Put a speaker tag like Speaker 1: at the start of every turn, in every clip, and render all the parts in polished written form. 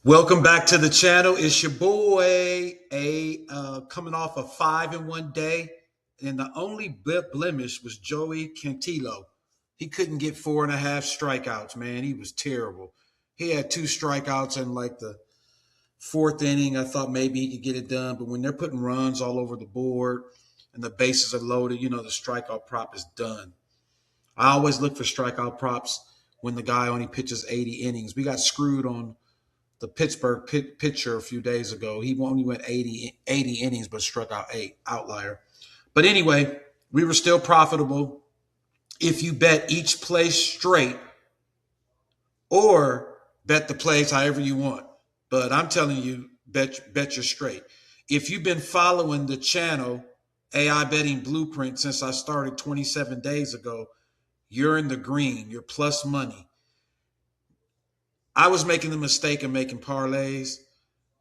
Speaker 1: Welcome back to the channel. It's your boy coming off a 5-1 day, and the only blemish was Joey Cantillo. He couldn't get 4.5 strikeouts. Man, he was terrible. He had 2 strikeouts in like the fourth inning. I thought maybe he could get it done, but when they're putting runs all over the board and the bases are loaded, the strikeout prop is done. I always look for strikeout props when the guy only pitches 80 innings. We got screwed on the Pittsburgh pitcher a few days ago. He only went 80 innings, but struck out 8, outlier. But anyway, we were still profitable if you bet each play straight or bet the plays however you want. But I'm telling you, bet your straight. If you've been following the channel, AI Betting Blueprint, since I started 27 days ago, you're in the green. You're plus money. I was making the mistake of making parlays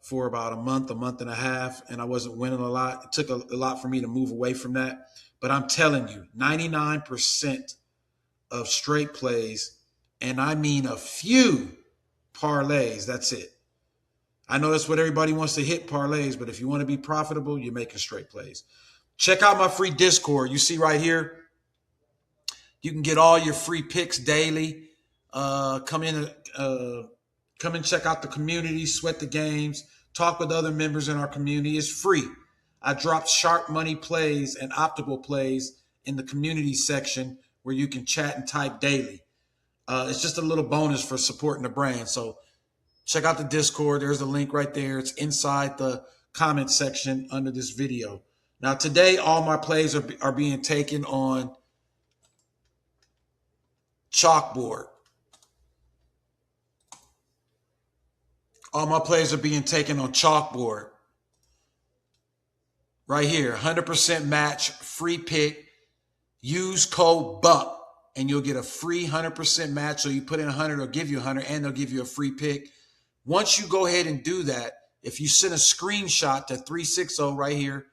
Speaker 1: for about a month and a half, and I wasn't winning a lot. It took a lot for me to move away from that. But I'm telling you, 99% of straight plays, and I mean a few parlays, that's it. I know that's what everybody wants to hit, parlays, but if you want to be profitable, you're making straight plays. Check out my free Discord. You see right here, you can get all your free picks daily. Come in, check out the community, sweat the games, talk with other members in our community. It's free. I dropped sharp money plays and optical plays in the community section where you can chat and type daily. It's just a little bonus for supporting the brand. So check out the Discord. There's a link right there. It's inside the comment section under this video. Now today, all my plays are being taken on chalkboard. All my plays are being taken on chalkboard. Right here, 100% match, free pick. Use code BUCK, and you'll get a free 100% match. So you put in 100, they'll give you 100, and they'll give you a free pick. Once you go ahead and do that, if you send a screenshot to 360 right here,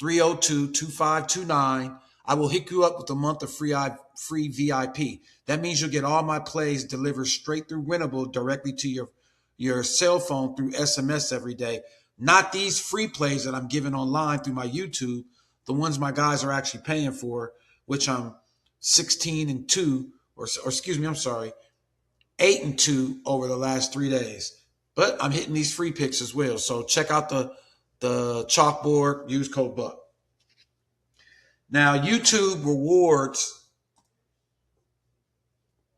Speaker 1: 302-2529, I will hook you up with a month of free VIP. That means you'll get all my plays delivered straight through Winnable directly to your cell phone through SMS every day. Not these free plays that I'm giving online through my YouTube, the ones my guys are actually paying for, which I'm 16-2, or excuse me, I'm sorry, 8-2 over the last 3 days. But I'm hitting these free picks as well. So check out the chalkboard, use code BUCK. Now, YouTube rewards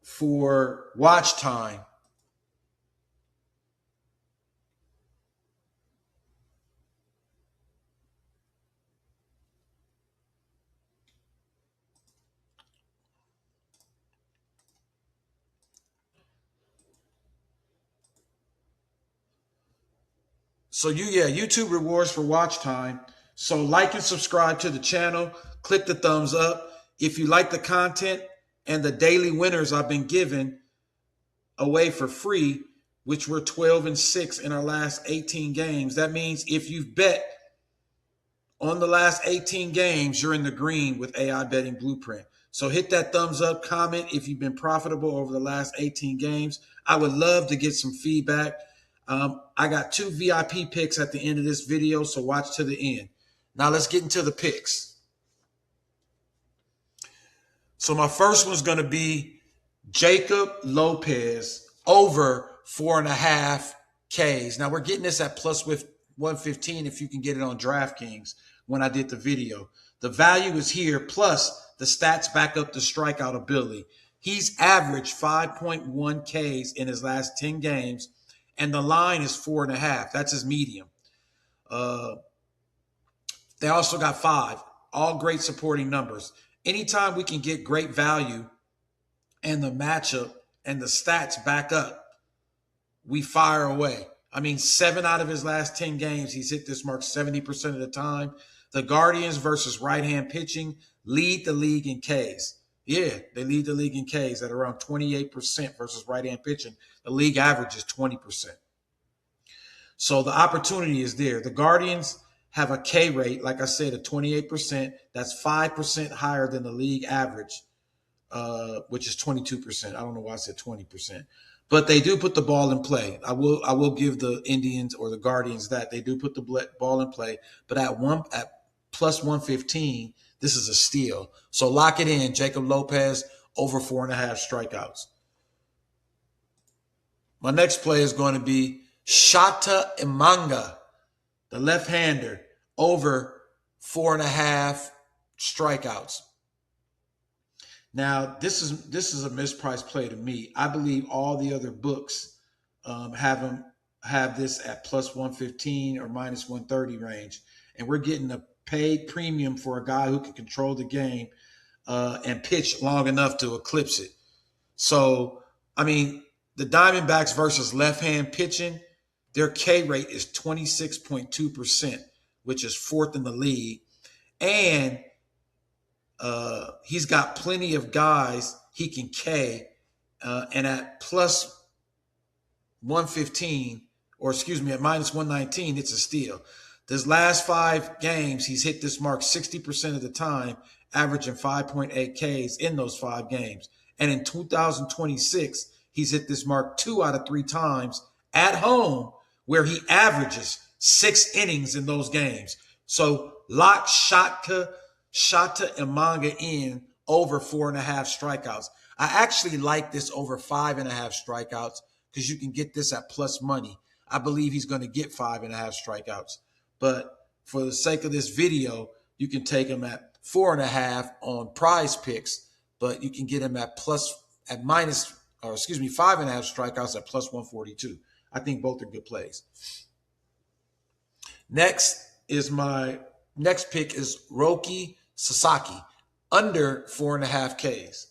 Speaker 1: for watch time. So YouTube rewards for watch time. So like and subscribe to the channel. Click the thumbs up. If you like the content and the daily winners I've been giving away for free, which were 12-6 in our last 18 games, that means if you've bet on the last 18 games, you're in the green with AI Betting Blueprint. So hit that thumbs up, comment if you've been profitable over the last 18 games. I would love to get some feedback. I got 2 VIP picks at the end of this video, so watch to the end. Now let's get into the picks. So my first one's going to be Jacob Lopez over 4.5 Ks. Now we're getting this at plus with 115 if you can get it on DraftKings when I did the video. The value is here, plus the stats back up the strikeout ability. He's averaged 5.1 Ks in his last 10 games, and the line is 4.5. That's his medium. They also got 5. All great supporting numbers. Anytime we can get great value and the matchup and the stats back up, we fire away. I mean, 7 out of his last 10 games, he's hit this mark 70% of the time. The Guardians versus right-hand pitching lead the league in Ks. Yeah, they lead the league in Ks at around 28% versus right-hand pitching. The league average is 20%. So the opportunity is there. The Guardians have a K rate, like I said, of 28%. That's 5% higher than the league average, which is 22%. I don't know why I said 20%. But they do put the ball in play. I will give the Indians or the Guardians that they do put the ball in play. But at plus 115, this is a steal. So lock it in. Jacob Lopez over 4.5 strikeouts. My next play is going to be Shata Imanga, the left-hander, over 4.5 strikeouts. Now, this is a mispriced play to me. I believe all the other books have this at plus 115 or minus 130 range, and we're getting a paid premium for a guy who can control the game and pitch long enough to eclipse it. So, I mean, the Diamondbacks versus left-hand pitching, their K rate is 26.2%, which is fourth in the league, and he's got plenty of guys he can K, and at plus 115, or excuse me, at minus 119, it's a steal. This last 5 games, he's hit this mark 60% of the time, averaging 5.8 Ks in those 5 games. And in 2026, he's hit this mark 2 out of 3 times at home, where he averages 6 innings in those games. So lock Shata Imanga in over 4.5 strikeouts. I actually like this over 5.5 strikeouts because you can get this at plus money. I believe he's going to get 5.5 strikeouts. But for the sake of this video, you can take him at 4.5 on PrizePicks, but you can get him at 5.5 strikeouts at plus 142. I think both are good plays. Next pick is Roki Sasaki, under 4.5 Ks.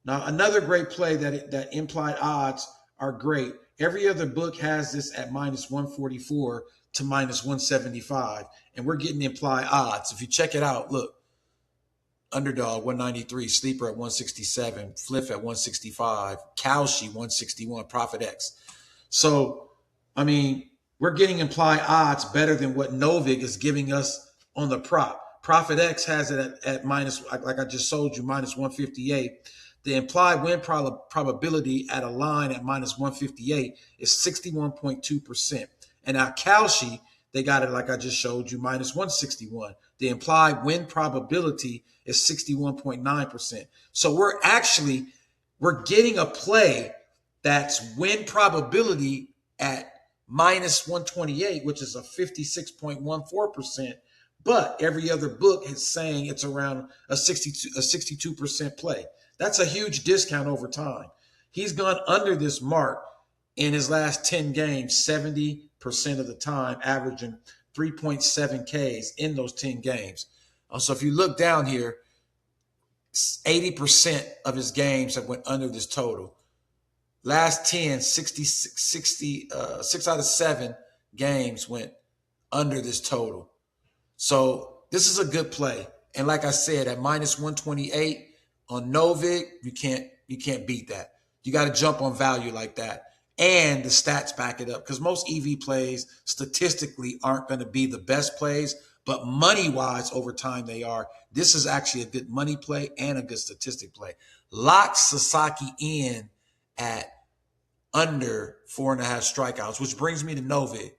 Speaker 1: Now, another great play that implied odds are great. Every other book has this at minus 144 to minus 175, and we're getting implied odds. If you check it out, look, Underdog 193, Sleeper at 167, Fliff at 165, Kalshi 161, Profit X. So, I mean, we're getting implied odds better than what Novig is giving us on the prop. Profit X has it at minus, like I just sold you, minus 158. The implied win probability at a line at minus 158 is 61.2%. And now Kalshi, they got it like I just showed you, minus 161. The implied win probability is 61.9%. So we're getting a play that's win probability at minus 128, which is a 56.14%. But every other book is saying it's around a 62% play. That's a huge discount over time. He's gone under this mark in his last 10 games, 70% of the time, averaging 3.7 Ks in those 10 games. So if you look down here, 80% of his games have went under this total. Last 10, 6 out of 7 games went under this total. So this is a good play. And like I said, at minus 128 on Novig, you can't beat that. You got to jump on value like that. And the stats back it up, because most EV plays statistically aren't going to be the best plays, but money-wise over time they are. This is actually a good money play and a good statistic play. Lock Sasaki in at under 4.5 strikeouts, which brings me to Novig.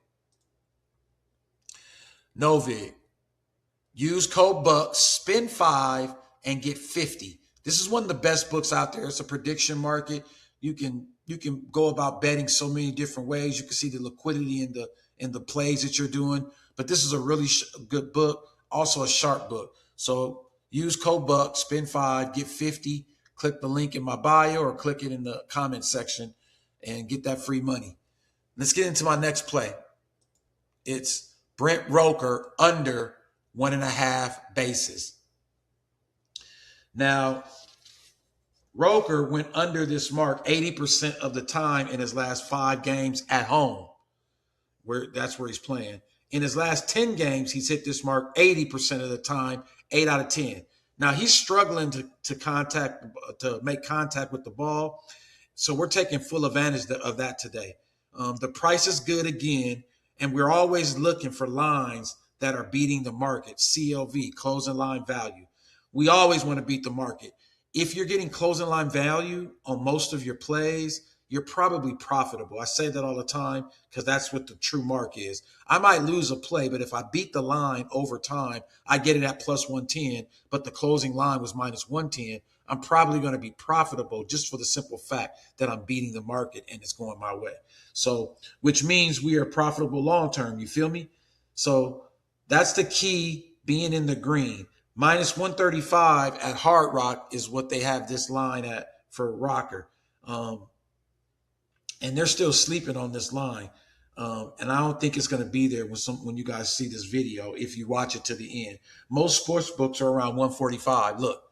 Speaker 1: Novig. Use code BUCKS, spin 5, and get 50. This is one of the best books out there. It's a prediction market. You can go about betting so many different ways. You can see the liquidity in the plays that you're doing. But this is a really good book, also a sharp book. So use code BUCKS, spin 5, get 50. Click the link in my bio or click it in the comment section and get that free money. Let's get into my next play. It's Brent Rooker under 1.5 bases. Now, Rooker went under this mark 80% of the time in his last 5 games at home, that's where he's playing. In his last 10 games, he's hit this mark 80% of the time, 8 out of 10. Now, he's struggling to make contact with the ball, so we're taking full advantage of that today. The price is good again, and we're always looking for lines that are beating the market, CLV, closing line value. We always want to beat the market. If you're getting closing line value on most of your plays, you're probably profitable. I say that all the time because that's what the true mark is. I might lose a play, but if I beat the line over time, I get it at plus 110, but the closing line was minus 110. I'm probably going to be profitable just for the simple fact that I'm beating the market and it's going my way. So, which means we are profitable long term. You feel me? So that's the key, being in the green. Minus 135 at Hard Rock is what they have this line at for Rocker. And they're still sleeping on this line. And I don't think it's going to be there when you guys see this video, if you watch it to the end. Most sports books are around 145. Look,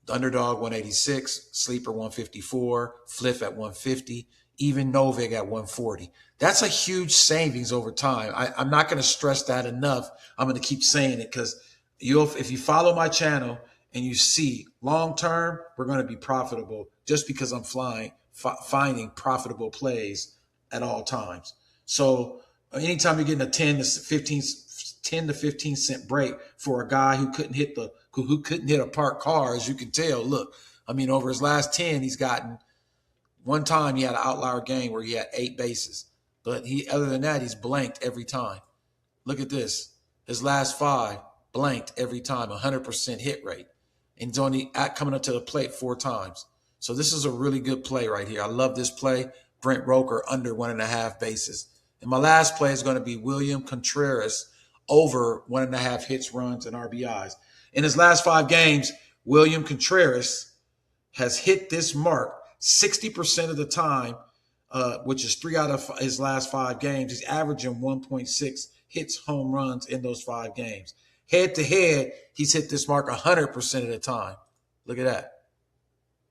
Speaker 1: Underdog 186, Sleeper 154, Fliff at 150, even Novig at 140. That's a huge savings over time. I'm not going to stress that enough. I'm going to keep saying it because if you follow my channel and you see long term, we're going to be profitable just because I'm finding profitable plays at all times. So anytime you're getting a 10 to 15 cent break for a guy who couldn't hit a parked car, as you can tell, look, I mean, over his last 10, he's gotten, one time he had an outlier game where he had 8 bases. But other than that, he's blanked every time. Look at this. His last 5, blanked every time, 100% hit rate. And he's only coming up to the plate 4 times. So this is a really good play right here. I love this play. Brent Roker under 1.5 bases. And my last play is going to be William Contreras over 1.5 hits, runs, and RBIs. In his last 5 games, William Contreras has hit this mark 60% of the time, which is 3 out of his last 5 games. He's averaging 1.6 hits, home runs in those 5 games. Head to head, he's hit this mark 100% of the time. Look at that.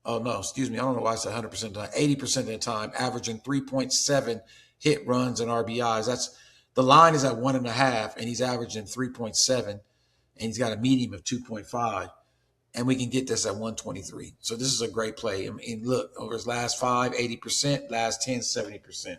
Speaker 1: Oh, no, excuse me. I don't know why I said 100% of the time. 80% of the time, averaging 3.7 hit, runs, and RBIs. The line is at 1.5, and he's averaging 3.7, and he's got a medium of 2.5. And we can get this at 123. So this is a great play. I mean, look, over his last 5, 80%, last 10, 70%.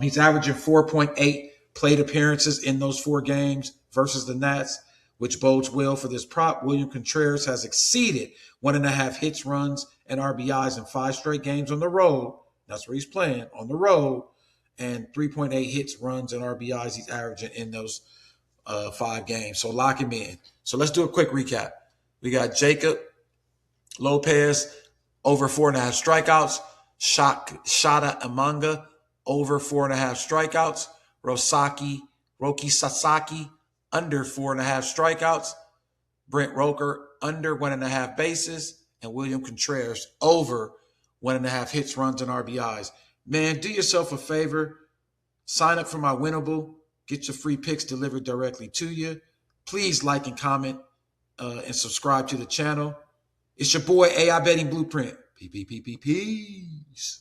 Speaker 1: He's averaging 4.8 plate appearances in those 4 games versus the Nats, which bodes well for this prop. William Contreras has exceeded 1.5 hits, runs, and RBIs in 5 straight games on the road. That's where he's playing, on the road. And 3.8 hits, runs, and RBIs he's averaging in those 5 games. So lock him in. So let's do a quick recap. We got Jacob Lopez over 4.5 strikeouts. Shada Amanga over 4.5 strikeouts. Roki Sasaki under 4.5 strikeouts. Brent Roker under 1.5 bases. And William Contreras over 1.5 hits, runs, and RBIs. Man, do yourself a favor. Sign up for my Winnable. Get your free picks delivered directly to you. Please like and comment and subscribe to the channel. It's your boy AI Betting Blueprint. Peace.